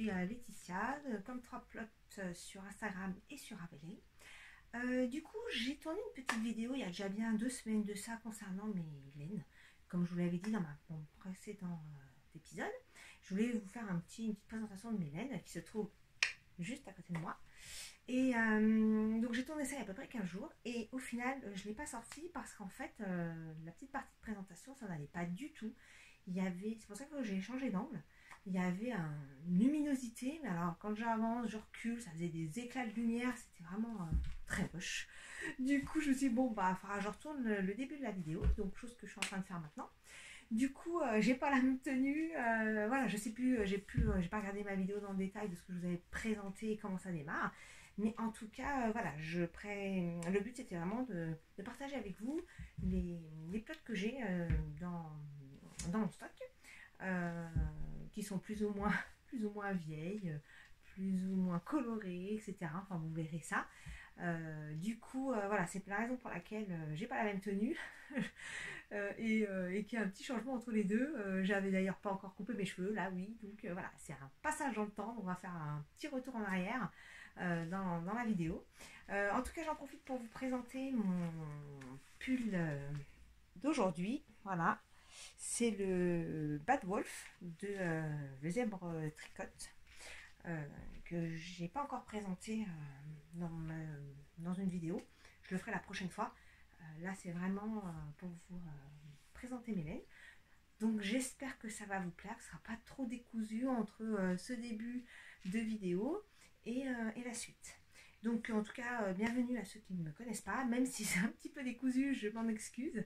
suis Laetitia, comme 3plots sur Instagram et sur Abelé. Du coup, j'ai tourné une petite vidéo il y a déjà bien 2 semaines de ça concernant mes laines. Comme je vous l'avais dit dans mon précédent épisode, je voulais vous faire une petite présentation de mes laines qui se trouve juste à côté de moi. Et donc j'ai tourné ça il y a à peu près 15 jours et au final je ne l'ai pas sorti parce qu'en fait la petite partie de présentation ça n'allait pas du tout. C'est pour ça que j'ai changé d'angle. Il y avait une luminosité, mais alors quand j'avance, je recule, ça faisait des éclats de lumière, c'était vraiment très moche. Du coup je me suis dit bon bah il faudra que je retourne le début de la vidéo, donc chose que je suis en train de faire maintenant. Du coup, j'ai pas la même tenue, voilà, je sais plus, j'ai pas regardé ma vidéo dans le détail de ce que je vous avais présenté et comment ça démarre. Mais en tout cas, voilà, le but c'était vraiment de partager avec vous les plots que j'ai dans mon stock, qui sont plus ou moins vieilles, plus ou moins colorées, etc. Enfin, vous verrez ça. Du coup, voilà, c'est la raison pour laquelle j'ai pas la même tenue et qu'il y a un petit changement entre les deux. J'avais d'ailleurs pas encore coupé mes cheveux, là oui, donc voilà, c'est un passage dans le temps. On va faire un petit retour en arrière dans la vidéo. En tout cas, j'en profite pour vous présenter mon pull d'aujourd'hui. Voilà, c'est le Bad Wolf de le zèbre tricote. Que j'ai pas encore présenté dans une vidéo. Je le ferai la prochaine fois. Là c'est vraiment pour vous présenter mes laines. Donc j'espère que ça va vous plaire, que ce sera pas trop décousu entre ce début de vidéo et la suite. Donc en tout cas bienvenue à ceux qui ne me connaissent pas, même si c'est un petit peu décousu, je m'en excuse.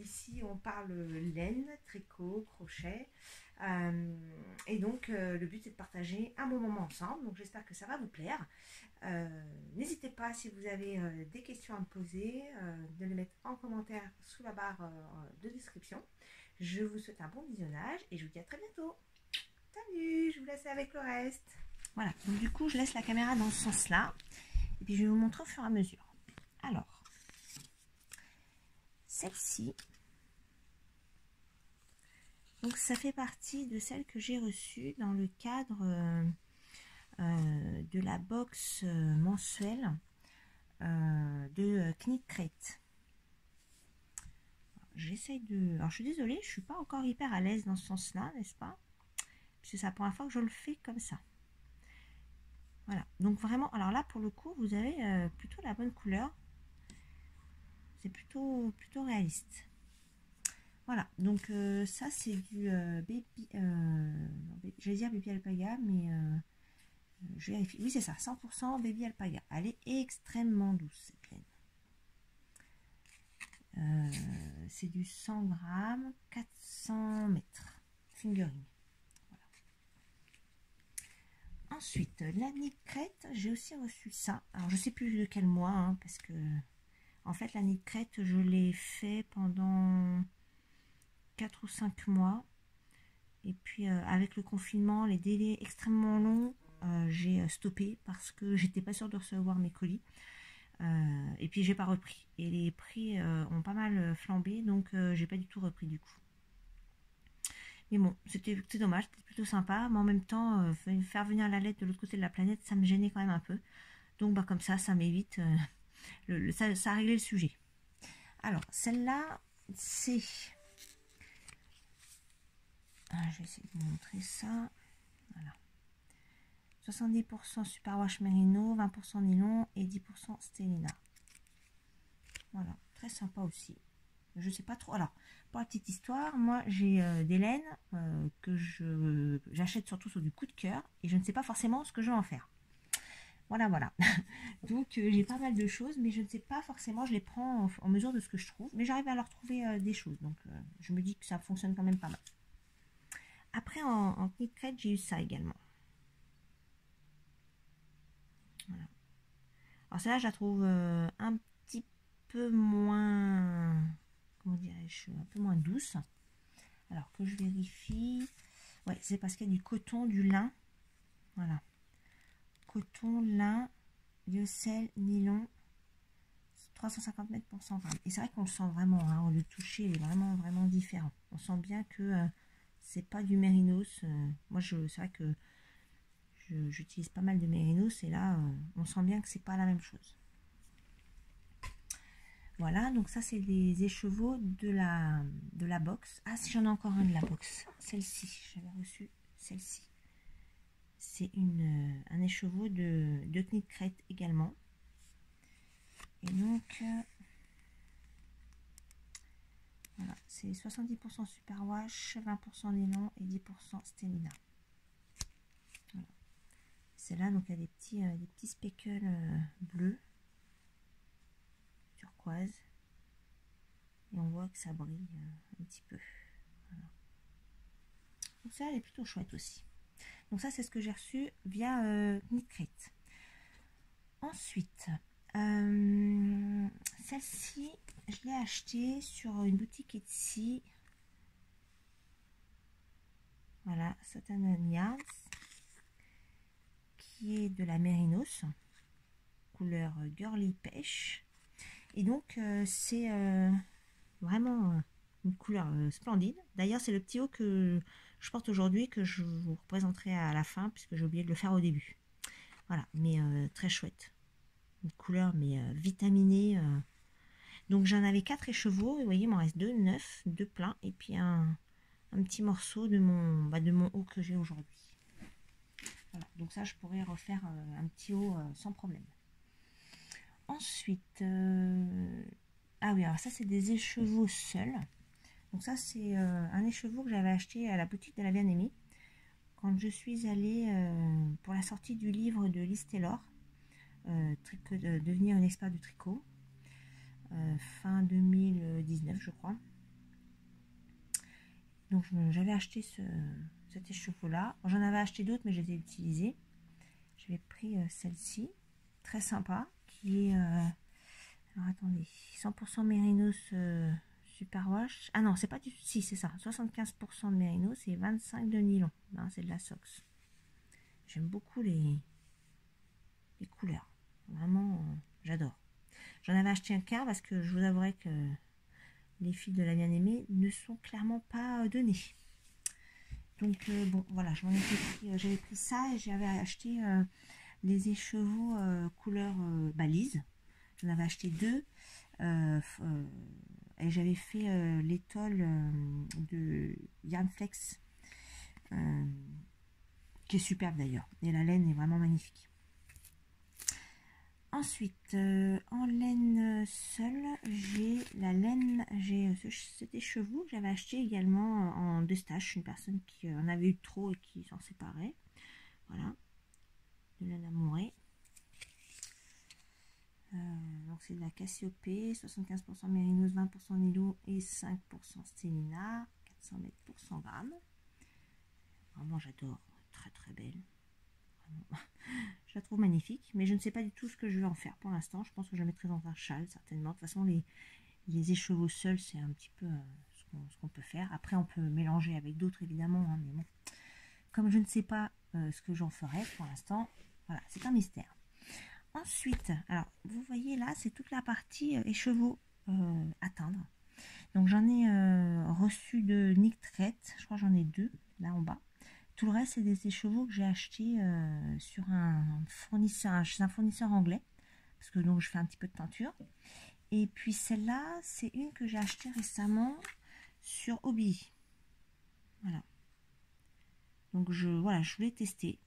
Ici on parle laine, tricot, crochet. Et donc le but c'est de partager un bon moment ensemble, donc j'espère que ça va vous plaire. N'hésitez pas si vous avez des questions à me poser, de les mettre en commentaire sous la barre de description. Je vous souhaite un bon visionnage et je vous dis à très bientôt. Salut, je vous laisse avec le reste. Voilà, donc du coup je laisse la caméra dans ce sens là et puis je vais vous montrer au fur et à mesure. Alors, celle-ci, donc ça fait partie de celles que j'ai reçues dans le cadre de la box mensuelle de Knit Crate. J'essaye de... Alors je suis désolée, je suis pas encore hyper à l'aise dans ce sens-là, n'est-ce pas? Parce que c'est la première fois que je le fais comme ça. Voilà, donc vraiment, alors là pour le coup, vous avez plutôt la bonne couleur. C'est plutôt réaliste. Voilà, donc ça c'est du baby, j'allais dire baby alpaga, mais je vérifie. Oui, c'est ça, 100% baby alpaga. Elle est extrêmement douce cette laine. C'est du 100 grammes, 400 mètres, fingering. Voilà. Ensuite, la Knit Crate, j'ai aussi reçu ça. Alors je sais plus de quel mois, hein, parce que en fait la Knit Crate, je l'ai fait pendant 4 ou 5 mois. Et puis avec le confinement, les délais extrêmement longs, j'ai stoppé parce que j'étais pas sûre de recevoir mes colis. Et puis j'ai pas repris. Et les prix ont pas mal flambé, donc j'ai pas du tout repris du coup. Mais bon, c'était dommage, c'était plutôt sympa. Mais en même temps, faire venir la lettre de l'autre côté de la planète, ça me gênait quand même un peu. Donc bah, comme ça m'évite. Ça a réglé le sujet. Alors, celle-là, c'est... je vais essayer de vous montrer ça. Voilà. 70% superwash merino, 20% nylon et 10% stélina. Voilà, très sympa aussi. Je sais pas trop. Alors, pour la petite histoire, moi j'ai des laines que j'achète surtout sur du coup de cœur et je ne sais pas forcément ce que je vais en faire. Voilà, voilà. Donc j'ai pas mal de choses, mais je ne sais pas forcément, je les prends en mesure de ce que je trouve, mais j'arrive à leur trouver des choses. Donc je me dis que ça fonctionne quand même pas mal. Après, en Knit Crate, j'ai eu ça également. Voilà. Alors celle-là, je la trouve un petit peu moins, comment dirais-je, un peu moins douce. Alors que je vérifie. Ouais, c'est parce qu'il y a du coton, du lin. Voilà. Coton, lin, lyocell, nylon. 350 mètres pour 100 grammes. Et c'est vrai qu'on le sent vraiment, hein, le toucher est vraiment différent. On sent bien que c'est pas du mérinos. Moi, c'est vrai que j'utilise pas mal de mérinos et là, on sent bien que c'est pas la même chose. Voilà, donc ça, c'est les écheveaux de la box. Ah, si, j'en ai encore un de la box. Celle-ci, j'avais reçu celle-ci. C'est un écheveau de Knit Crate également. Et donc, voilà, c'est 70% superwash, 20% nylon et 10% stélina. Voilà. Celle-là, donc, il y a des petits speckles bleus, turquoise. Et on voit que ça brille un petit peu. Voilà. Donc ça, elle est plutôt chouette aussi. Donc ça, c'est ce que j'ai reçu via Knit Crate. Ensuite, celle-ci, je l'ai achetée sur une boutique Etsy. Voilà, Satin Yarns, qui est de la mérinos, couleur girly pêche. Et donc, c'est vraiment une couleur splendide. D'ailleurs, c'est le petit haut que je porte aujourd'hui, que je vous représenterai à la fin, puisque j'ai oublié de le faire au début. Voilà, mais très chouette. Une couleur, mais vitaminée. Donc, j'en avais 4 écheveaux, et vous voyez, il m'en reste 2 neufs, 2 pleins, et puis un petit morceau de mon haut que j'ai aujourd'hui. Voilà, donc ça, je pourrais refaire un petit haut sans problème. Ensuite, ah oui, alors ça, c'est des écheveaux seuls. Donc ça, c'est un écheveau que j'avais acheté à la boutique de la Bien-Aimée quand je suis allée pour la sortie du livre de Liz Taylor, devenir une experte du tricot, fin 2019, je crois. Donc j'avais acheté cet écheveau-là. J'en avais acheté d'autres, mais je les ai utilisés. J'avais pris celle-ci, très sympa, qui est... alors attendez, 100% mérinos superwash. Ah non, c'est pas du... Si, c'est ça. 75% de mérinos et 25% de nylon. Non, c'est de la Sox. J'aime beaucoup les couleurs. Vraiment, j'adore. J'en avais acheté un quart parce que je vous avouerai que les fils de la Bien-Aimée ne sont clairement pas données. Donc bon, voilà, j'avais pris ça et j'avais acheté les écheveaux couleur balise. J'en avais acheté 2 et j'avais fait l'étole de Yarnflex qui est superbe d'ailleurs. Et la laine est vraiment magnifique. Ensuite, en laine seule, j'ai cet écheveau que j'avais acheté également en destache, une personne qui en avait eu trop et qui s'en séparait. Voilà, de laine amourée. Donc c'est de la Cassiopée, 75% mérinos, 20% nylon et 5% stélina, 400 mètres pour 100 grammes. Vraiment j'adore, très très belle. Vraiment. Je la trouve magnifique, mais je ne sais pas du tout ce que je vais en faire pour l'instant. Je pense que je la mettrai dans un châle certainement. De toute façon, les écheveaux seuls, c'est un petit peu ce qu'on peut faire. Après, on peut mélanger avec d'autres évidemment, hein, mais bon, comme je ne sais pas ce que j'en ferai pour l'instant, voilà, c'est un mystère. Ensuite, alors vous voyez là, c'est toute la partie écheveaux à teindre. Donc j'en ai reçu de Knit Crate, je crois que j'en ai 2 là en bas. Tout le reste, c'est des écheveaux que j'ai achetés sur chez un fournisseur anglais, parce que donc je fais un petit peu de teinture. Et puis celle-là, c'est une que j'ai achetée récemment sur Hobby. Voilà. Donc je voulais tester.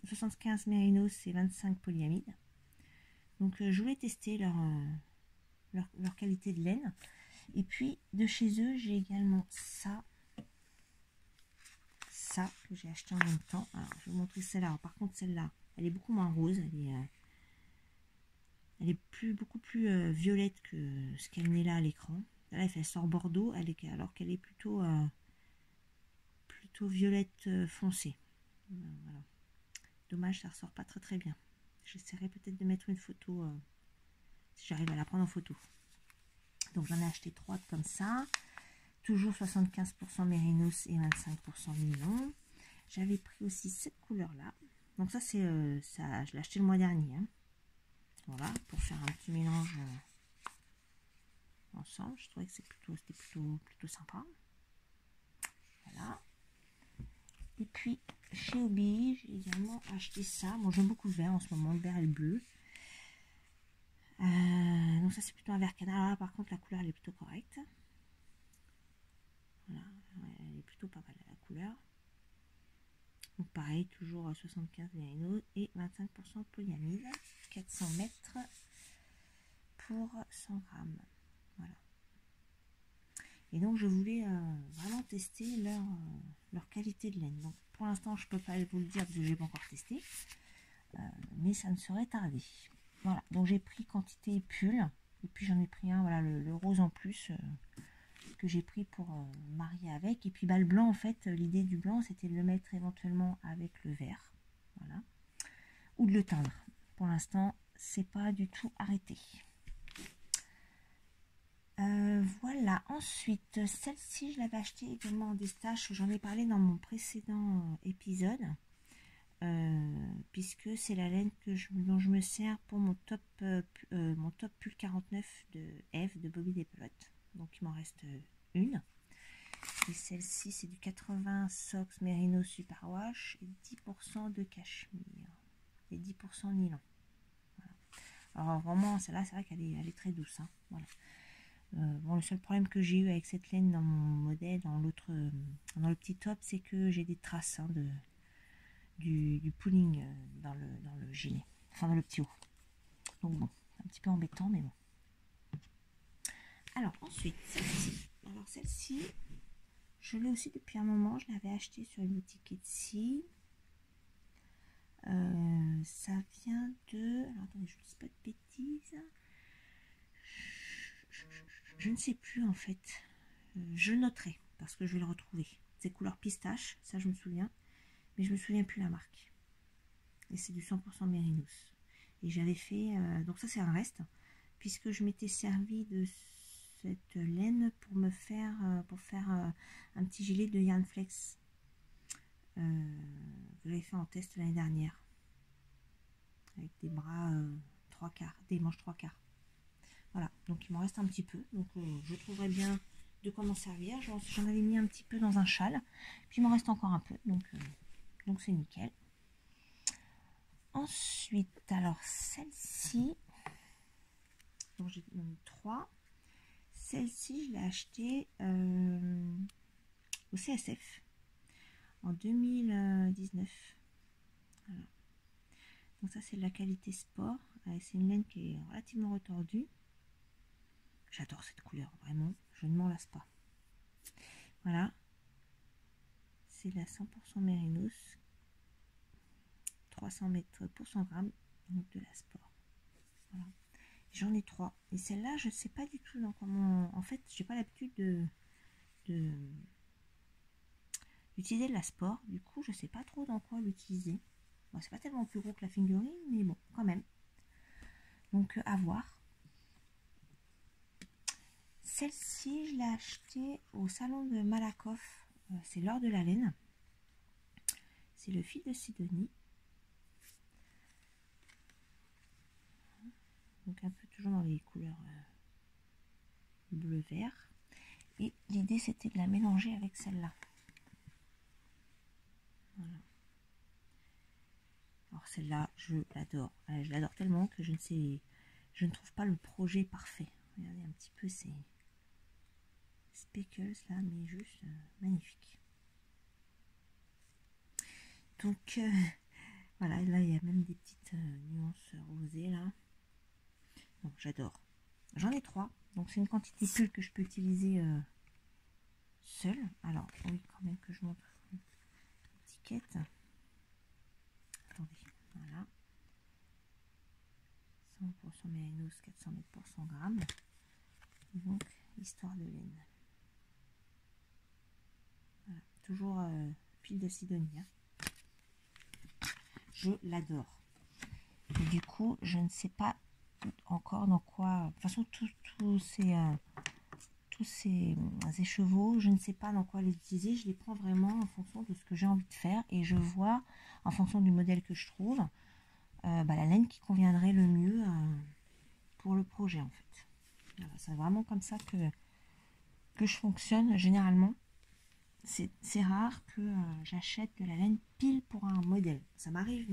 75 mérinos et 25 polyamide. Donc je voulais tester leur qualité de laine. Et puis de chez eux, j'ai également ça que j'ai acheté en même temps. Alors je vais vous montrer celle-là. Par contre celle-là, elle est beaucoup moins rose. Elle est beaucoup plus violette que ce qu'elle n'est là à l'écran. Là elle sort bordeaux, alors qu'elle est plutôt violette foncée. Voilà. Dommage, ça ressort pas très très bien. J'essaierai peut-être de mettre une photo si j'arrive à la prendre en photo. Donc j'en ai acheté 3 comme ça. Toujours 75% mérinos et 25% nylon. J'avais pris aussi cette couleur là. Donc ça c'est ça, je l'ai acheté le mois dernier. Hein. Voilà, pour faire un petit mélange ensemble. Je trouvais que c'était plutôt sympa. Voilà. Voilà. Et puis, chez Hobby, j'ai également acheté ça. Bon, j'aime beaucoup le vert en ce moment, le vert et le bleu. Donc ça, c'est plutôt un vert canard. Là, par contre, la couleur, elle est plutôt correcte. Voilà, elle est plutôt pas mal, la couleur. Donc pareil, toujours 75 mérino et 25% polyamide. 400 mètres pour 100 grammes. Voilà. Et donc, je voulais vraiment tester leur qualité de laine. Donc, pour l'instant, je ne peux pas vous le dire parce que je n'ai pas encore testé. Mais ça ne serait tardé. Voilà. Donc, j'ai pris quantité pull. Et puis, j'en ai pris un, voilà, le rose en plus que j'ai pris pour marier avec. Et puis, bah, le blanc, en fait, l'idée du blanc, c'était de le mettre éventuellement avec le vert. Voilà. Ou de le teindre. Pour l'instant, c'est pas du tout arrêté. Voilà, ensuite, celle-ci, je l'avais achetée également en déstache. J'en ai parlé dans mon précédent épisode. Puisque c'est la laine dont je me sers pour mon top pull 49 de Eve de Bobby Despelotes. Donc il m'en reste une. Et celle-ci, c'est du 80 Sox Merino Superwash et 10% de cachemire et 10% nylon. Voilà. Alors vraiment, celle-là, c'est vrai qu'elle est très douce. Hein. Voilà. Bon, le seul problème que j'ai eu avec cette laine dans mon modèle, dans le petit top, c'est que j'ai des traces du pulling dans le gilet, enfin dans le petit haut. Donc bon, un petit peu embêtant, mais bon. Alors ensuite, celle-ci, je l'ai aussi depuis un moment. Je l'avais achetée sur une boutique Etsy. Ça vient de... Alors attendez, je ne dis pas de bêtises. Je ne sais plus en fait. Je noterai parce que je vais le retrouver. C'est couleur pistache, ça je me souviens. Mais je me souviens plus la marque. Et c'est du 100% Mérinos. Et j'avais fait... donc ça c'est un reste. Puisque je m'étais servi de cette laine pour faire un petit gilet de Yarn Flex. Que j'avais fait en test l'année dernière. Avec des bras 3/4, des manches 3/4. Voilà, donc il m'en reste un petit peu. Donc je trouverai bien de quoi m'en servir. J'en avais mis un petit peu dans un châle. Puis il m'en reste encore un peu. Donc c'est nickel. Ensuite, alors celle-ci. Donc j'ai mis 3. Celle-ci, je l'ai achetée au CSF en 2019. Voilà. Donc ça, c'est de la qualité sport. C'est une laine qui est relativement retordue. J'adore cette couleur, vraiment. Je ne m'en lasse pas. Voilà. C'est la 100% Mérinos. 300 mètres pour 100 grammes. Donc de la sport. Voilà. J'en ai 3. Et celle-là, je ne sais pas du tout dans comment... En fait, j'ai pas l'habitude d'utiliser de la sport. Du coup, je sais pas trop dans quoi l'utiliser. Bon, c'est pas tellement plus gros que la fingering, mais bon, quand même. Donc, à voir. Celle-ci, je l'ai achetée au salon de Malakoff. C'est l'or de la laine. C'est le fil de Sidonie. Donc, un peu toujours dans les couleurs bleu-vert. Et l'idée, c'était de la mélanger avec celle-là. Voilà. Alors, celle-là, je l'adore. Je l'adore tellement que je ne trouve pas le projet parfait. Regardez un petit peu ces speckles là, mais juste magnifique. Donc voilà, là il y a même des petites nuances rosées là. Donc j'adore. J'en ai 3, donc c'est une quantité pull que je peux utiliser seule. Alors oui, quand même que je montre l'étiquette. Attendez, voilà. 100% Mérinos, 400 mètres pour 100 grammes. Donc histoire de laine. Voilà. Toujours fil de Sidonie. Hein. Je l'adore. Et du coup, je ne sais pas encore dans quoi... De toute façon, tous ces écheveaux, je ne sais pas dans quoi les utiliser. Je les prends vraiment en fonction de ce que j'ai envie de faire. Et je vois, en fonction du modèle que je trouve, la laine qui conviendrait le mieux pour le projet, en fait. Voilà, c'est vraiment comme ça que je fonctionne généralement. c'est rare que j'achète de la laine pile pour un modèle. Ça m'arrive,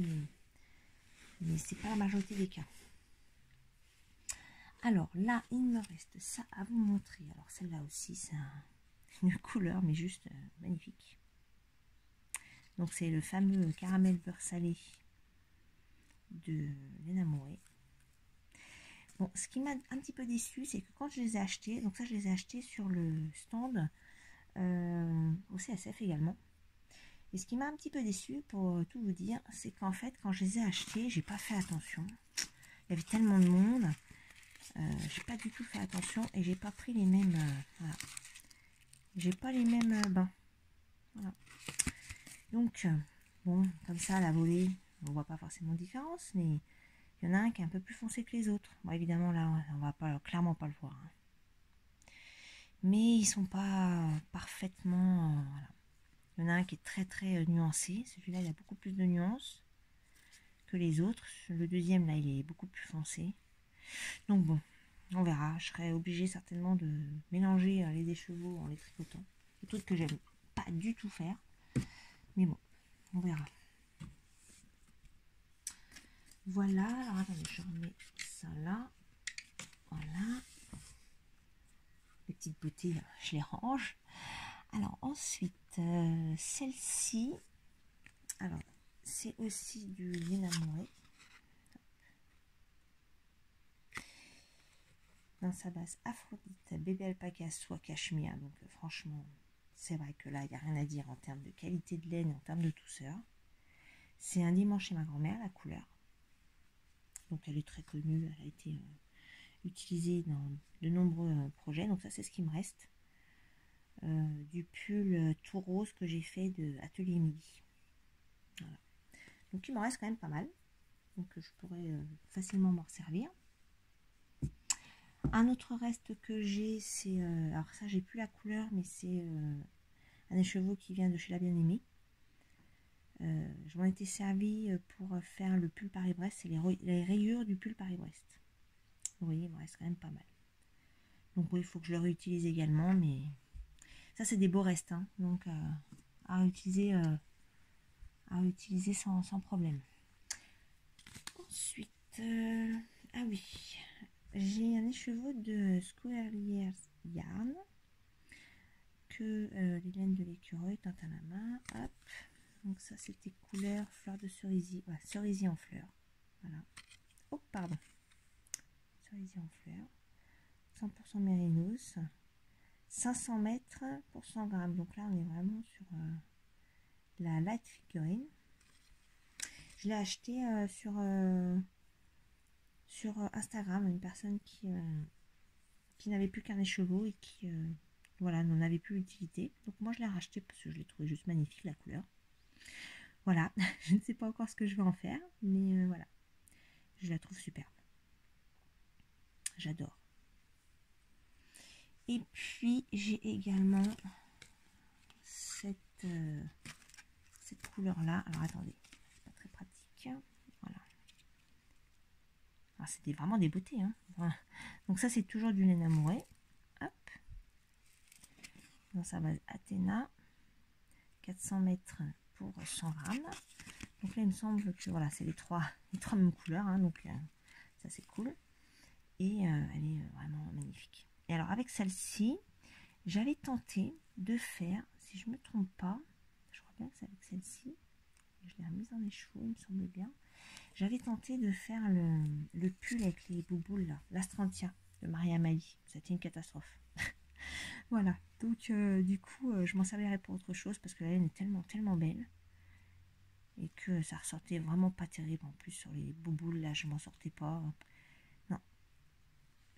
mais c'est pas la majorité des cas. Alors là, il me reste ça à vous montrer. Alors celle-là aussi, c'est une couleur, mais juste magnifique. Donc c'est le fameux caramel beurre salé de Lena Morey. Bon, ce qui m'a un petit peu déçu, c'est que quand je les ai achetés, donc ça je les ai achetés sur le stand au CSF également. Et ce qui m'a un petit peu déçu, pour tout vous dire, c'est qu'en fait, quand je les ai achetés, j'ai pas fait attention. Il y avait tellement de monde, j'ai pas du tout fait attention et j'ai pas pris les mêmes. Voilà. J'ai pas les mêmes bains. Voilà. Donc, bon, comme ça, à la volée, on voit pas forcément de différence, mais il y en a un qui est un peu plus foncé que les autres. Bon, évidemment, là, on va pas, clairement pas le voir. Hein. Mais ils sont pas parfaitement. Voilà. Il y en a un qui est très très nuancé. Celui-là, il a beaucoup plus de nuances que les autres. Le deuxième, là, il est beaucoup plus foncé. Donc bon, on verra. Je serai obligée certainement de mélanger les écheveaux en les tricotant. Le truc que j'aime pas du tout faire. Mais bon, on verra. Voilà. Alors attendez, je remets ça là. Voilà. Les petites beautés, je les range. Alors ensuite, celle-ci. Alors, c'est aussi du Lena Morey. Dans sa base Aphrodite, bébé alpaca, soie cachemire. Donc franchement, c'est vrai que là, il n'y a rien à dire en termes de qualité de laine et en termes de douceur. C'est un dimanche chez ma grand-mère, la couleur. Donc elle est très connue, elle a été utilisée dans de nombreux projets. Donc ça, c'est ce qui me reste. Du pull tout rose que j'ai fait de Atelier Midi. Voilà. Donc il m'en reste quand même pas mal. Donc je pourrais facilement m'en servir. Un autre reste que j'ai, c'est... alors ça, j'ai plus la couleur, mais c'est un écheveau qui vient de chez La Bien-Aimée. Je m'en étais servi pour faire le pull Paris-Brest. C'est les rayures du pull Paris-Brest. Vous voyez, il me reste quand même pas mal. Donc oui, il faut que je le réutilise également, mais... Ça, c'est des beaux restes, hein, donc à réutiliser sans problème. Ensuite, ah oui... J'ai un écheveau de Square Years Yarn que les laines de l'écureuil tentent à la main. Hop. Donc ça c'était couleur fleur de cerisier. Ouais, cerisier en fleurs. Voilà. Oh pardon. Cerisier en fleurs. 100% mérinos. 500 mètres pour 100 grammes. Donc là on est vraiment sur la light figurine. Je l'ai acheté sur Instagram, une personne qui n'avait plus qu'un écheveau et qui voilà, n'en avait plus l'utilité. Donc moi je l'ai racheté parce que je l'ai trouvé juste magnifique la couleur. Voilà, je ne sais pas encore ce que je vais en faire, mais voilà, je la trouve superbe. J'adore. Et puis j'ai également cette couleur là. Alors attendez, c'est pas très pratique. Voilà. Alors c'était vraiment des beautés. Hein. Voilà. Donc ça c'est toujours du Lena Morey. Hop. Dans sa base Athéna. 400 mètres pour 100 grammes. Donc là il me semble que voilà, c'est les trois mêmes couleurs. Hein, donc ça c'est cool. Et elle est vraiment magnifique. Et alors avec celle-ci, j'avais tenté de faire, si je me trompe pas, je crois bien que c'est avec celle-ci, je l'ai remise dans les cheveux, il me semble bien. J'avais tenté de faire le pull avec les bouboules là, l'Astrantia de Maria Mali. C'était une catastrophe. Voilà, donc du coup, je m'en servirai pour autre chose parce que la laine est tellement belle et que ça ressortait vraiment pas terrible. En plus, sur les bouboules là, je m'en sortais pas. Non,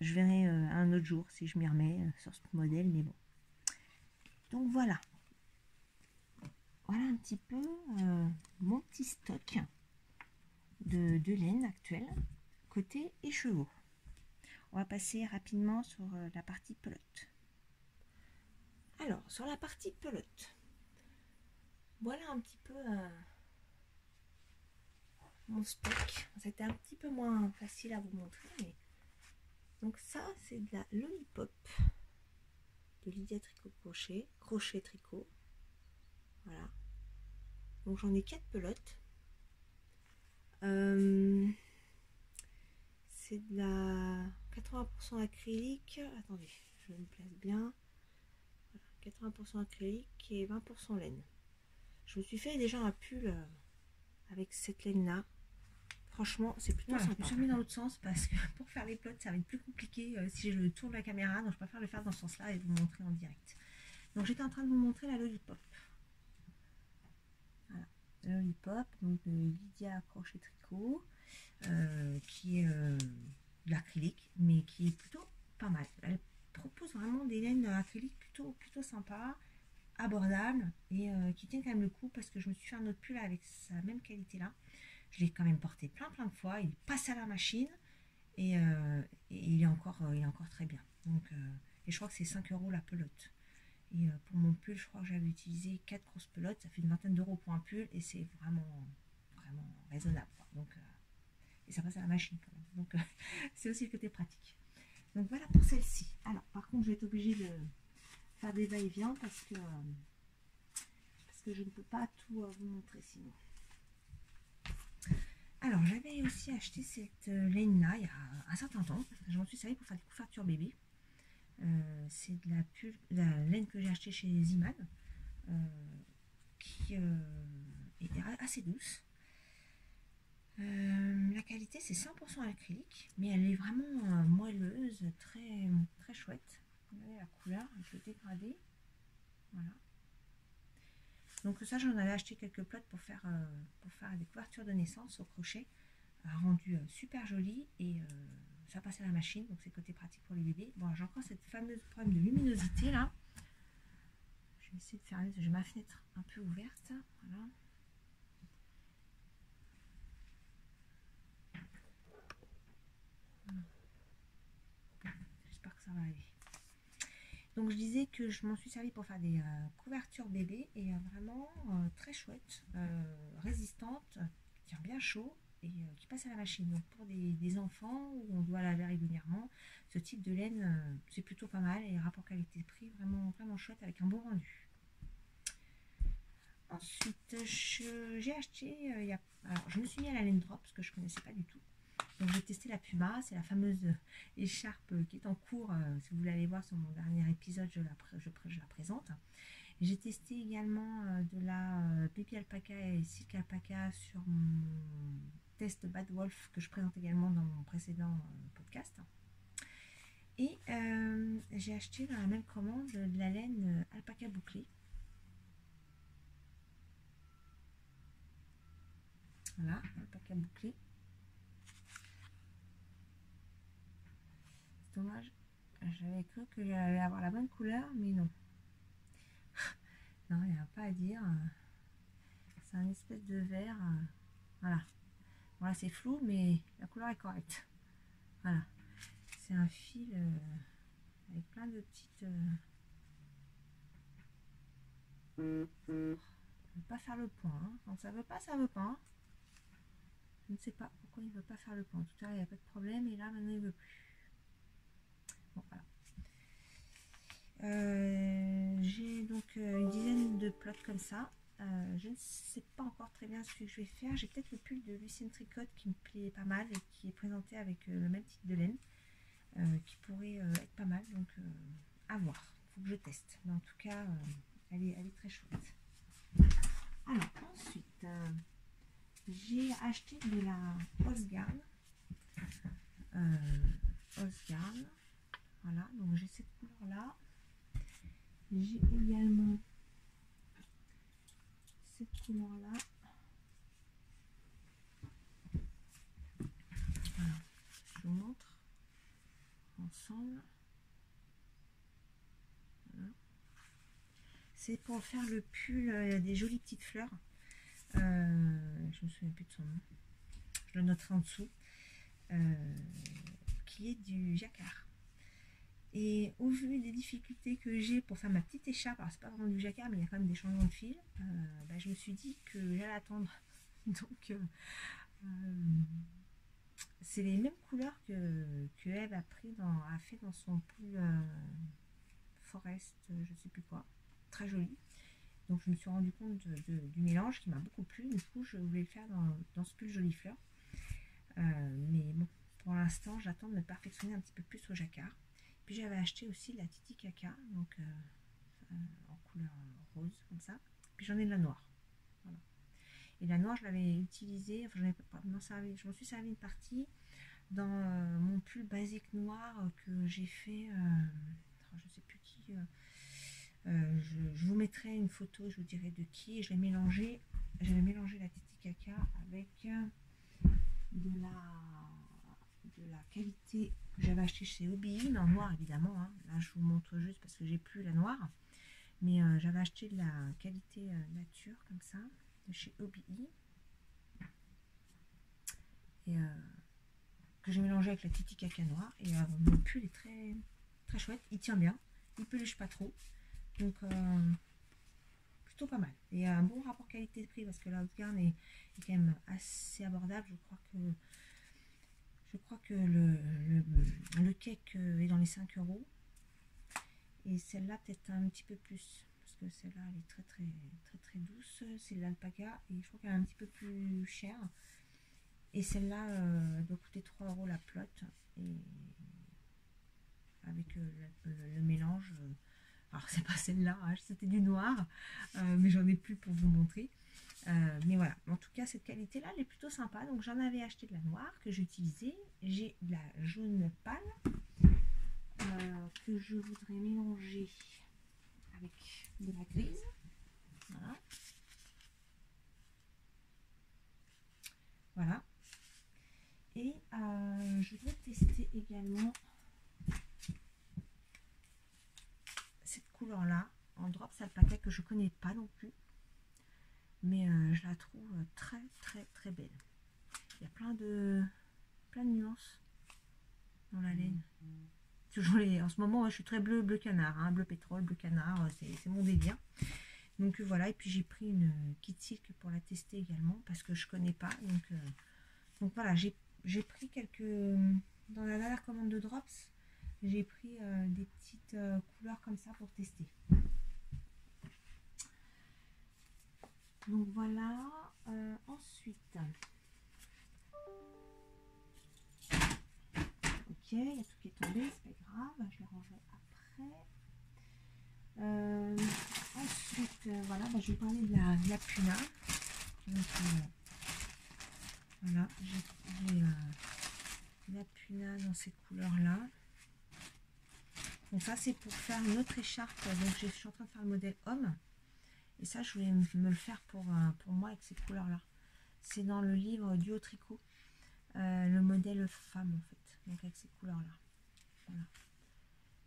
je verrai un autre jour si je m'y remets sur ce modèle, mais bon. Donc voilà. Voilà un petit peu mon petit stock de laine actuelle côté écheveau. On va passer rapidement sur la partie pelote. Alors, sur la partie pelote, voilà un petit peu mon stock. C'était un petit peu moins facile à vous montrer. Mais... Donc ça, c'est de la Lollipop de Lydia Tricot Crochet, Tricot. Voilà. Donc j'en ai 4 pelotes. C'est de la 80% acrylique. Attendez, je me place bien. Voilà, 80% acrylique et 20% laine. Je me suis fait déjà un pull avec cette laine là. Franchement, c'est plutôt sympa. Je me suis remis dans l'autre sens parce que pour faire les plots, ça va être plus compliqué si je tourne la caméra. Donc je préfère le faire dans ce sens-là et vous montrer en direct. Donc j'étais en train de vous montrer la Lollipop. Voilà, la Lollipop, donc de Lydia Crochet Tricot, qui est de l'acrylique, mais qui est plutôt pas mal. Elle propose vraiment des laines acryliques plutôt sympas, abordables et qui tiennent quand même le coup parce que je me suis fait un autre pull avec sa même qualité là. Je l'ai quand même porté plein de fois. Il passe à la machine et il est encore très bien. Donc, et je crois que c'est 5 € la pelote. Et pour mon pull, je crois que j'avais utilisé 4 grosses pelotes. Ça fait une vingtaine d'euros pour un pull et c'est vraiment raisonnable. Donc, et ça passe à la machine quand même. Donc, c'est aussi le côté pratique. Donc voilà pour celle-ci. Alors, par contre, je vais être obligée de faire des va-et-vient parce que je ne peux pas tout vous montrer sinon. Alors, j'avais aussi acheté cette laine-là il y a un certain temps. Je m'en suis servi pour faire des couvertures bébé. C'est de la laine que j'ai achetée chez Ziman, qui est assez douce. La qualité, c'est 100% acrylique, mais elle est vraiment moelleuse, très chouette. Vous voyez la couleur, je vais dégrader. Voilà. Donc ça, j'en avais acheté quelques plots pour faire des couvertures de naissance au crochet, rendu super joli et ça passe à la machine, donc c'est côté pratique pour les bébés. Bon, j'ai encore cette fameuse problème de luminosité là. Je vais essayer de fermer, j'ai ma fenêtre un peu ouverte. Voilà. J'espère que ça va aller. Donc je disais que je m'en suis servi pour faire des couvertures bébés et vraiment très chouette, résistante, qui tient bien chaud et qui passe à la machine. Donc pour des enfants où on doit laver régulièrement, ce type de laine c'est plutôt pas mal et rapport qualité-prix vraiment chouette avec un bon rendu. Ensuite j'ai acheté, alors je me suis mis à la laine drop parce que je ne connaissais pas du tout. Donc j'ai testé la Puma, c'est la fameuse écharpe qui est en cours. Si vous voulez aller voir sur mon dernier épisode, je la présente. J'ai testé également de la Baby Alpaca et Silk Alpaca sur mon test Bad Wolf que je présente également dans mon précédent podcast. Et j'ai acheté dans la même commande de la laine alpaca bouclée. Voilà, alpaca bouclée. Dommage, j'avais cru que j'allais avoir la bonne couleur, mais non. Non, il n'y a pas à dire. C'est un espèce de vert. Voilà. Voilà, c'est flou, mais la couleur est correcte. Voilà. C'est un fil avec plein de petites... Ça ne veut pas faire le point. Hein. Quand ça veut pas, ça veut pas. Hein. Je ne sais pas pourquoi il ne veut pas faire le point. Tout à l'heure, il n'y a pas de problème, et là, maintenant, il ne veut plus. Bon, voilà. J'ai donc une dizaine de plots comme ça. Je ne sais pas encore très bien ce que je vais faire. J'ai peut-être le pull de Lucienne Tricot qui me plaît pas mal et qui est présenté avec le même type de laine qui pourrait être pas mal. Donc à voir. Il faut que je teste. Mais en tout cas, elle est très chouette. Alors ensuite, j'ai acheté de la Osgarn. Osgarn. Voilà. Donc j'ai cette couleur là. J'ai également cette couleur là. Voilà, je vous montre ensemble. Voilà. C'est pour faire le pull des jolies petites fleurs. Je me souviens plus de son nom. Je le noterai en dessous. Qui est du jacquard. Et au vu des difficultés que j'ai pour faire ma petite écharpe, alors c'est pas vraiment du jacquard, mais il y a quand même des changements de fil, je me suis dit que j'allais attendre. Donc, c'est les mêmes couleurs que Eve a fait dans son pull Forest, je sais plus quoi. Très joli. Donc je me suis rendu compte du mélange qui m'a beaucoup plu. Du coup, je voulais le faire dans ce pull Jolie Fleur. Mais bon, pour l'instant, j'attends de me perfectionner un petit peu plus au jacquard. Puis j'avais acheté aussi la Titi Caca, donc en couleur rose, comme ça. Puis j'en ai de la noire. Voilà. Et la noire, je l'avais utilisée, enfin, je m'en suis servi une partie dans mon pull basique noir que j'ai fait, je sais plus qui. Je vous mettrai une photo, je vous dirai de qui. Et je l'ai mélangé. J'avais mélangé la Titi Caca avec de la qualité que j'avais acheté chez Obi, mais en noir évidemment. Hein. Là, je vous montre juste parce que j'ai plus la noire. Mais j'avais acheté de la qualité nature comme ça de chez Obi. Et que j'ai mélangé avec la Titi Caca noire. Et mon pull est très, très chouette. Il tient bien. Il peluche pas trop. Donc, plutôt pas mal. Et un bon rapport qualité-prix parce que la haute gamme est quand même assez abordable. Je crois que le cake est dans les 5 euros. Et celle-là, peut-être un petit peu plus. Parce que celle-là, elle est très, très, très, très douce. C'est de l'alpaca. Et je crois qu'elle est un petit peu plus chère. Et celle-là, elle doit coûter 3 euros la plotte. Et avec le mélange. Alors, c'est pas celle-là, hein, c'était du noir. Mais j'en ai plus pour vous montrer. Mais voilà, en tout cas, cette qualité-là, elle est plutôt sympa. Donc, j'en avais acheté de la noire que j'ai utilisée. J'ai de la jaune pâle que je voudrais mélanger avec de la grise. Voilà. Voilà. Et je voudrais tester également cette couleur-là en Drops Alpaca que je connais pas non plus. Mais je la trouve très très très belle. Il y a plein de nuances dans la laine. Toujours en ce moment, je suis très bleu canard, hein, bleu pétrole, bleu canard, c'est mon délire. Donc voilà, et puis j'ai pris une Kit Silk pour la tester également parce que je connais pas. Donc voilà, j'ai pris quelques dans la dernière commande de Drops, j'ai pris des petites couleurs comme ça pour tester. Donc voilà, ensuite, ok, il y a tout qui est tombé, c'est pas grave, je les rangerai après. Ensuite, voilà, je vais parler de la Puna. Donc, voilà, j'ai la Puna dans ces couleurs-là. Donc ça, c'est pour faire une autre écharpe. Donc je suis en train de faire le modèle homme. Et ça, je voulais me le faire pour moi avec ces couleurs-là. C'est dans le livre Duo Tricot. Le modèle femme, en fait. Donc avec ces couleurs-là. Voilà.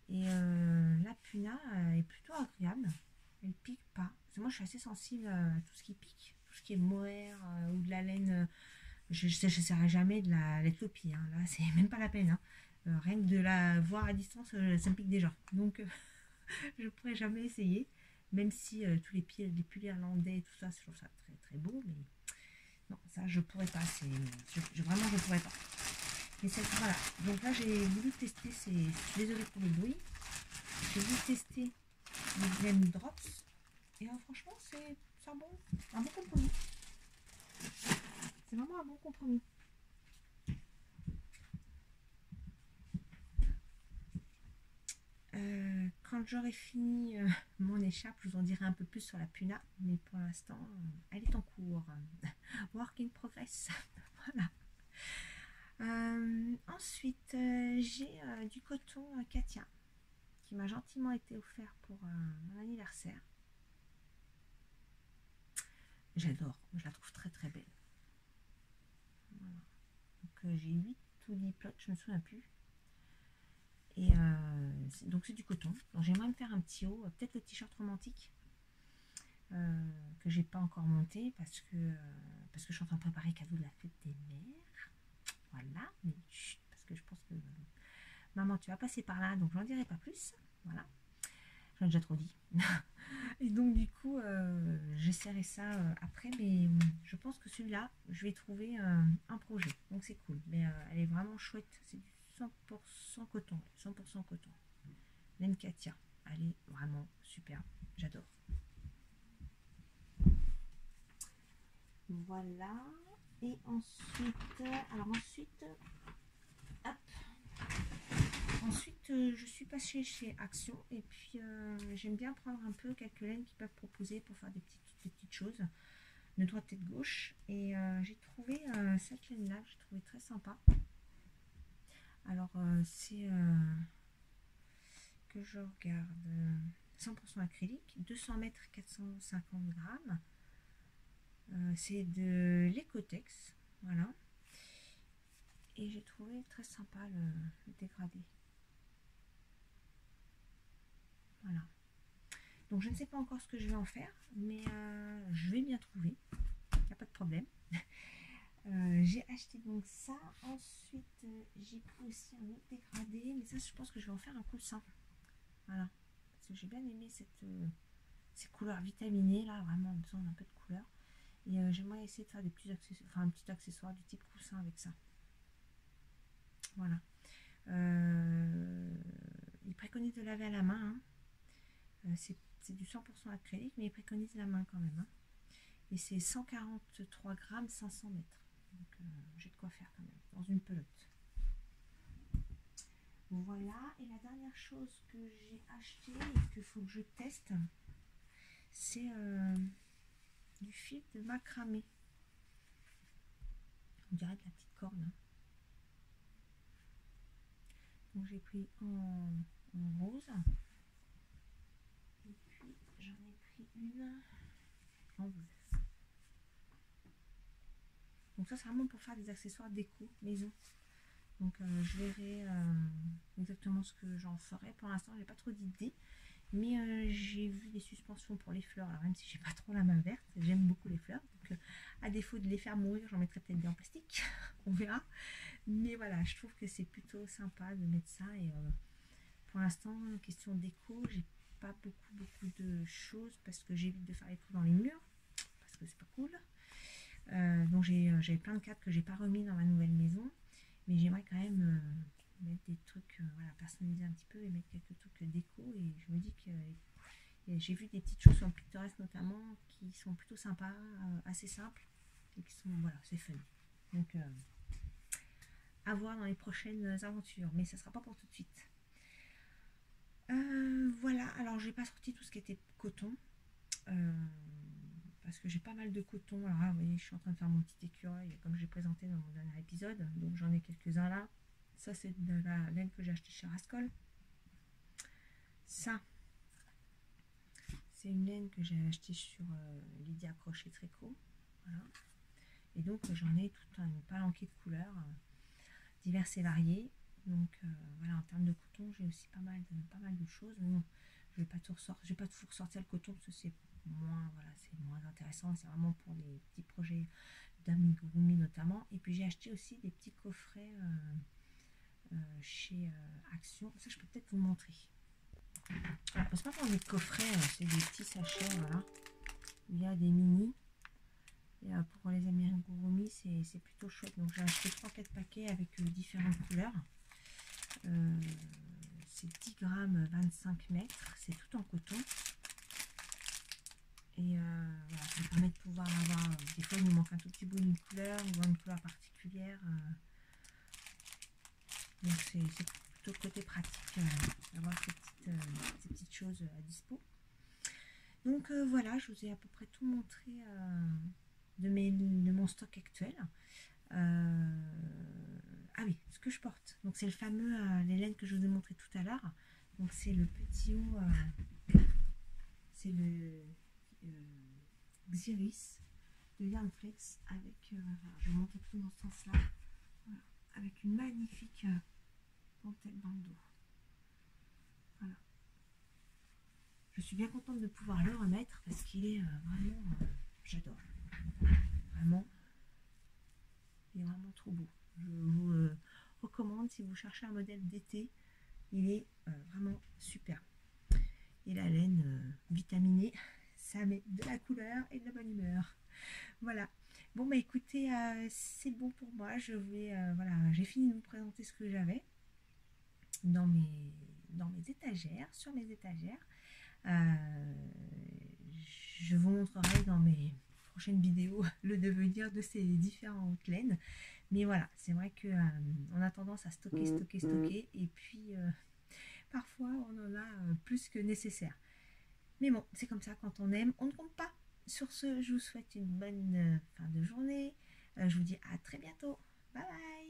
Et la Puna est plutôt agréable. Elle pique pas. Parce que moi, je suis assez sensible à tout ce qui pique. Tout ce qui est mohair ou de la laine. Je n'essaierai jamais de la copie. Hein. Là, c'est même pas la peine. Hein. Rien que de la voir à distance, ça me pique déjà. Donc, je ne pourrais jamais essayer. Même si tous les pulls irlandais et tout ça, je trouve ça très très beau. Mais non, ça, je pourrais pas. Vraiment, je pourrais pas. Mais voilà. Donc là, j'ai voulu tester. Je suis désolée pour le bruit. J'ai voulu tester les Glam Drops. Et franchement, c'est un bon compromis. C'est vraiment un bon compromis. Quand j'aurai fini mon écharpe, je vous en dirai un peu plus sur la Puna, mais pour l'instant, elle est en cours. Work in progress. Voilà. Ensuite, j'ai du coton Katia qui m'a gentiment été offert pour mon anniversaire. J'adore, je la trouve très très belle. Voilà. Donc j'ai 8 ou 10 plots, je ne me souviens plus. Et donc c'est du coton. Donc j'aimerais me faire un petit haut, peut-être le t-shirt romantique que j'ai pas encore monté parce que je suis en train de préparer cadeau de la fête des mères. Voilà, mais chut, parce que je pense que maman tu vas passer par là, donc j'en dirai pas plus. Voilà, j'en ai déjà trop dit. Et donc du coup j'essaierai ça après, mais je pense que celui-là je vais trouver un projet, donc c'est cool. Mais elle est vraiment chouette, c'est du 100% coton, 100% coton. Laine Katia, elle est vraiment super, j'adore. Voilà. Et ensuite, alors ensuite, hop. Ensuite, je suis passée chez Action et puis j'aime bien prendre un peu quelques laines qui peuvent proposer pour faire des petites choses de droite et de gauche. Et j'ai trouvé cette laine-là, j'ai trouvé très sympa. Alors, c'est que je regarde 100% acrylique, 200 mètres, 450 grammes. C'est de l'Ecotex, voilà. Et j'ai trouvé très sympa le dégradé. Voilà. Donc je ne sais pas encore ce que je vais en faire, mais je vais bien trouver. Il n'y a pas de problème. J'ai acheté donc ça. Ensuite, j'ai pris aussi un autre dégradé, mais ça, je pense que je vais en faire un coussin. Voilà. Parce que j'ai bien aimé ces couleurs vitaminées là, vraiment besoin d'un peu de couleur. Et j'aimerais essayer de faire des petits accessoires, enfin un petit accessoire du type coussin avec ça. Voilà. Il préconise de laver à la main. Hein. C'est du 100% acrylique, mais il préconise la main quand même. Hein. Et c'est 143 grammes, 500 mètres. Donc j'ai de quoi faire quand même, dans une pelote. Voilà. Et la dernière chose que j'ai acheté et qu'il faut que je teste, c'est du fil de macramé. On dirait de la petite corne. Hein. Donc j'ai pris en rose. Et puis j'en ai pris une en bleu. Donc ça c'est vraiment pour faire des accessoires déco maison. Donc je verrai exactement ce que j'en ferai. Pour l'instant j'ai pas trop d'idées. Mais j'ai vu des suspensions pour les fleurs. Alors même si j'ai pas trop la main verte, j'aime beaucoup les fleurs. Donc à défaut de les faire mourir, j'en mettrai peut-être bien en plastique. On verra. Mais voilà, je trouve que c'est plutôt sympa de mettre ça. Et pour l'instant, question déco, j'ai pas beaucoup de choses parce que j'évite de faire les trous dans les murs. Parce que c'est pas cool. Donc j'avais plein de cadres que j'ai pas remis dans ma nouvelle maison. Mais j'aimerais quand même mettre des trucs, voilà, personnaliser un petit peu et mettre quelques trucs déco. Et je me dis que j'ai vu des petites choses sur le Pinterest notamment qui sont plutôt sympas, assez simples et qui sont, voilà, c'est fun. Donc à voir dans les prochaines aventures, mais ça sera pas pour tout de suite. Voilà, alors j'ai pas sorti tout ce qui était coton. Parce que j'ai pas mal de coton. Alors là, vous voyez, je suis en train de faire mon petit écureuil comme j'ai présenté dans mon dernier épisode. Donc j'en ai quelques-uns là. Ça, c'est de la laine que j'ai acheté chez Rascol. Ça, c'est une laine que j'ai acheté sur Lydia Crochet Tricot. Voilà. Et donc j'en ai tout une palanquée de couleurs diverses et variées. Donc voilà, en termes de coton, j'ai aussi pas mal de choses. Mais bon, je vais pas tout ressortir. Je vais pas tout ressortir le coton parce que c'est moins, voilà, c'est moins intéressant. C'est vraiment pour des petits projets d'amigurumi notamment. Et puis j'ai acheté aussi des petits coffrets chez Action. Ça, je peux peut-être vous montrer. Alors, c'est pas pour des coffrets, c'est des petits sachets, voilà. Il y a des mini. Et pour les amigurumi, c'est plutôt chouette. Donc j'ai acheté 3-4 paquets avec différentes couleurs. C'est 10 grammes, 25 mètres. C'est tout en coton. Et voilà, ça me permet de pouvoir avoir, des fois il nous manque un tout petit bout d'une couleur ou une couleur particulière. Donc c'est plutôt le côté pratique d'avoir ces petites choses à dispo. Donc voilà, je vous ai à peu près tout montré de mon stock actuel. Ah oui, ce que je porte. Donc c'est le fameux, les laines que je vous ai montré tout à l'heure. Donc c'est le petit haut, c'est le Xiris de Yarnflex avec, je vais monter tout dans ce sens là, voilà, avec une magnifique dentelle dans le dos. Voilà. Je suis bien contente de pouvoir le remettre parce qu'il est vraiment, j'adore. Vraiment, il est vraiment trop beau. Je vous recommande si vous cherchez un modèle d'été, il est vraiment super. Et la laine vitaminée, ça met de la couleur et de la bonne humeur. Voilà. Bon bah écoutez, c'est bon pour moi. Je vais voilà, j'ai fini de vous présenter ce que j'avais dans mes étagères, sur mes étagères. Je vous montrerai dans mes prochaine vidéo le devenir de ces différentes laines. Mais voilà, c'est vrai que on a tendance à stocker, et puis parfois on en a plus que nécessaire. Mais bon, c'est comme ça, quand on aime, on ne compte pas. Sur ce, je vous souhaite une bonne fin de journée. Je vous dis à très bientôt. Bye bye.